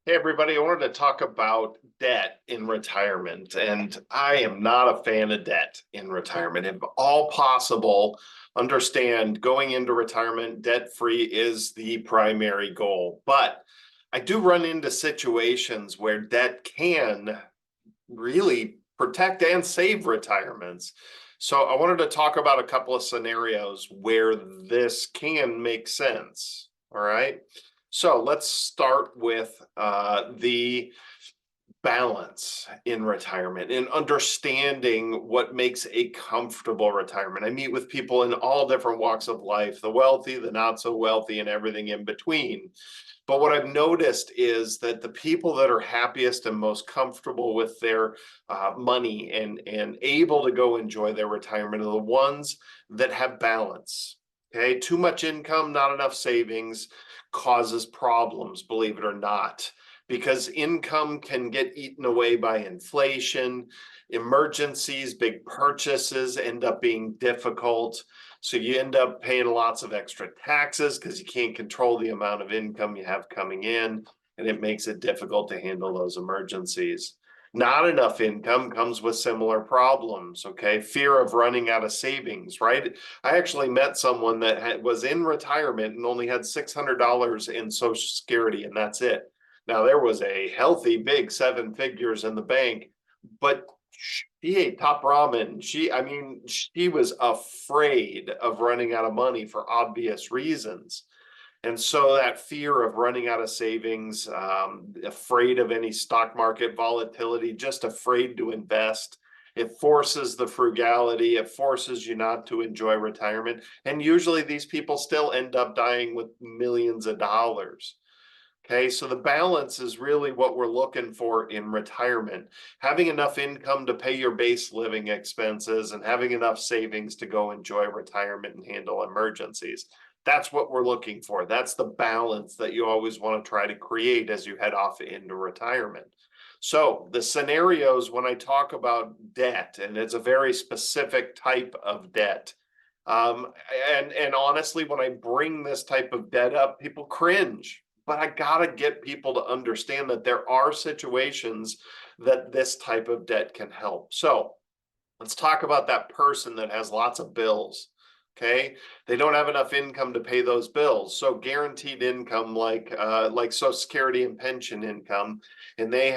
Hey everybody, I wanted to talk about debt in retirement, and I am not a fan of debt in retirement. If all possible, understand going into retirement debt-free is the primary goal. But I do run into situations where debt can really protect and save retirements. So I wanted to talk about a couple of scenarios where this can make sense. All right. So let's start with the balance in retirement and understanding what makes a comfortable retirement. I meet with people in all different walks of life, the wealthy, the not so wealthy, and everything in between. But what I've noticed is that the people that are happiest and most comfortable with their money and able to go enjoy their retirement are the ones that have balance. Okay, too much income, not enough savings causes problems, believe it or not, because income can get eaten away by inflation. Emergencies, big purchases end up being difficult. So you end up paying lots of extra taxes because you can't control the amount of income you have coming in, and it makes it difficult to handle those emergencies. Not enough income comes with similar problems, okay? Fear of running out of savings, right? I actually met someone that was in retirement and only had $600 in Social Security, and that's it. Now, there was a healthy, big seven figures in the bank, but she ate top ramen. She was afraid of running out of money for obvious reasons. And so that fear of running out of savings, afraid of any stock market volatility, just afraid to invest. It forces the frugality. It forces you not to enjoy retirement. And usually these people still end up dying with millions of dollars. Okay, so the balance is really what we're looking for in retirement. Having enough income to pay your base living expenses and having enough savings to go enjoy retirement and handle emergencies. That's what we're looking for. That's the balance that you always want to try to create as you head off into retirement. So the scenarios when I talk about debt, and it's a very specific type of debt. Um, and honestly, when I bring this type of debt up, people cringe. But I gotta get people to understand that there are situations that this type of debt can help. So let's talk about that person that has lots of bills. Okay, they don't have enough income to pay those bills. So guaranteed income, like Social Security and pension income, and they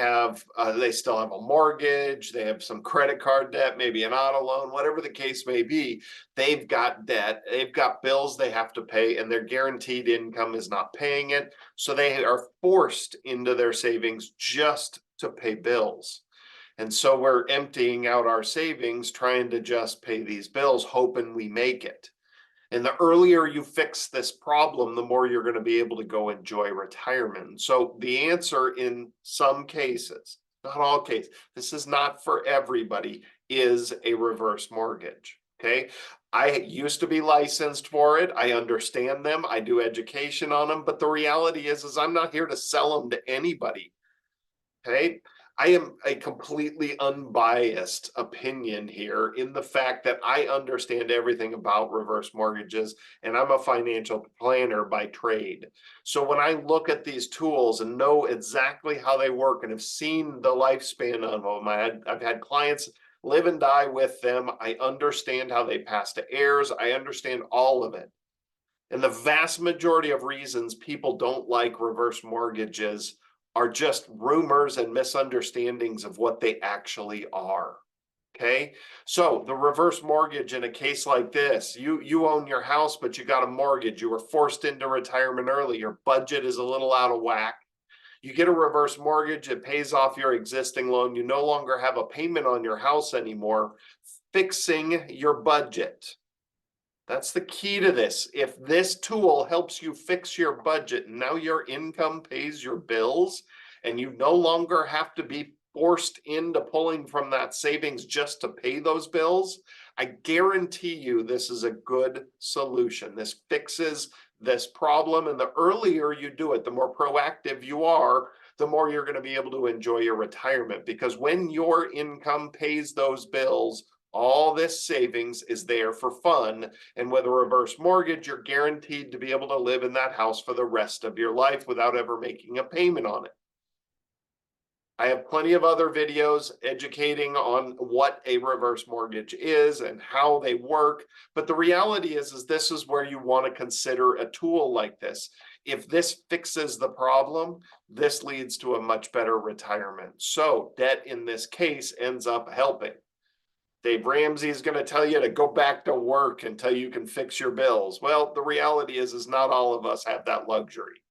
still have a mortgage, they have some credit card debt, maybe an auto loan, whatever the case may be. They've got debt, they've got bills they have to pay, and their guaranteed income is not paying it. So they are forced into their savings just to pay bills. And so we're emptying out our savings, trying to just pay these bills, hoping we make it. And the earlier you fix this problem, the more you're going to be able to go enjoy retirement. So the answer in some cases, not all cases, this is not for everybody, is a reverse mortgage. Okay. I used to be licensed for it. I understand them. I do education on them. But the reality is I'm not here to sell them to anybody. Okay. I am a completely unbiased opinion here in the fact that I understand everything about reverse mortgages and I'm a financial planner by trade. So when I look at these tools and know exactly how they work and have seen the lifespan of them, I've had clients live and die with them. I understand how they pass to heirs. I understand all of it. And the vast majority of reasons people don't like reverse mortgages are just rumors and misunderstandings of what they actually are. Okay. So the reverse mortgage in a case like this, you own your house, but you got a mortgage. You were forced into retirement early. Your budget is a little out of whack. You get a reverse mortgage, it pays off your existing loan. You no longer have a payment on your house anymore. Fixing your budget. That's the key to this. If this tool helps you fix your budget, and now your income pays your bills, and you no longer have to be forced into pulling from that savings just to pay those bills, I guarantee you this is a good solution. This fixes this problem. And the earlier you do it, the more proactive you are, the more you're going to be able to enjoy your retirement. Because when your income pays those bills, all this savings is there for fun. And with a reverse mortgage, you're guaranteed to be able to live in that house for the rest of your life without ever making a payment on it. I have plenty of other videos educating on what a reverse mortgage is and how they work. But the reality is this is where you want to consider a tool like this. If this fixes the problem, this leads to a much better retirement. So debt in this case ends up helping. Dave Ramsey is going to tell you to go back to work until you can fix your bills. Well, the reality is not all of us have that luxury.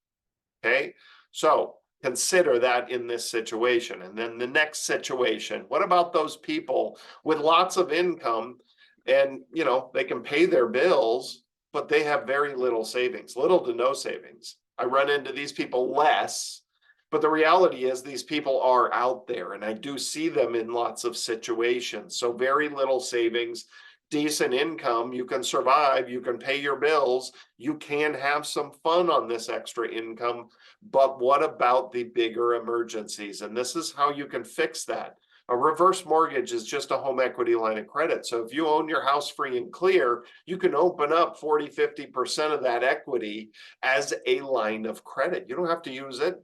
Okay, so consider that in this situation. And then the next situation, what about those people with lots of income and, you know, they can pay their bills, but they have very little savings, little to no savings. I run into these people less, but the reality is these people are out there and I do see them in lots of situations. So very little savings, decent income, you can survive, you can pay your bills, you can have some fun on this extra income. But what about the bigger emergencies? And this is how you can fix that. A reverse mortgage is just a home equity line of credit. So if you own your house free and clear, you can open up 40, 50% of that equity as a line of credit. You don't have to use it.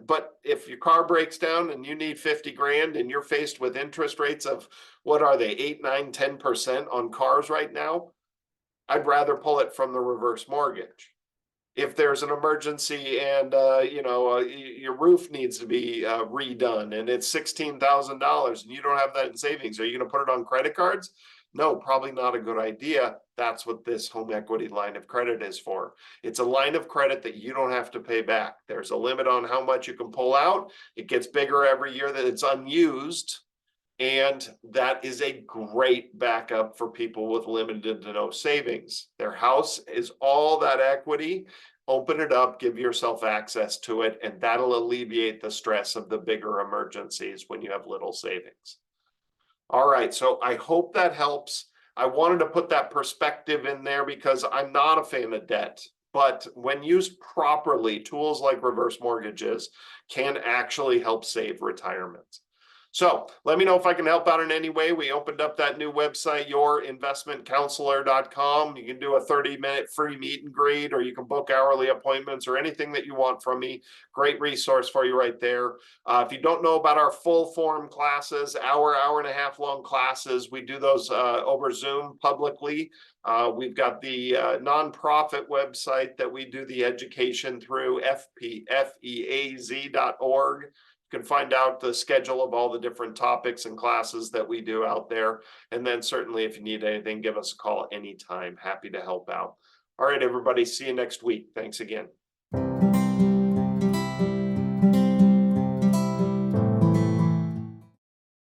But if your car breaks down and you need 50 grand and you're faced with interest rates of, what are they, 8, 9, 10% on cars right now, I'd rather pull it from the reverse mortgage. If there's an emergency and your roof needs to be redone and it's $16,000 and you don't have that in savings, are you going to put it on credit cards? No, probably not a good idea. That's what this home equity line of credit is for. It's a line of credit that you don't have to pay back. There's a limit on how much you can pull out. It gets bigger every year that it's unused. And that is a great backup for people with limited to no savings. Their house is all that equity. Open it up, give yourself access to it, and that'll alleviate the stress of the bigger emergencies when you have little savings. All right, so I hope that helps. I wanted to put that perspective in there because I'm not a fan of debt, but when used properly, tools like reverse mortgages can actually help save retirement. So let me know if I can help out in any way. We opened up that new website, yourinvestmentcounselor.com. You can do a 30-minute free meet and greet, or you can book hourly appointments or anything that you want from me. Great resource for you right there. If you don't know about our full form classes, hour and a half long classes, we do those over Zoom publicly. We've got the nonprofit website that we do the education through, feaz.org. You can find out the schedule of all the different topics and classes that we do out there. And then certainly if you need anything, give us a call anytime. Happy to help out. All right, everybody. See you next week. Thanks again.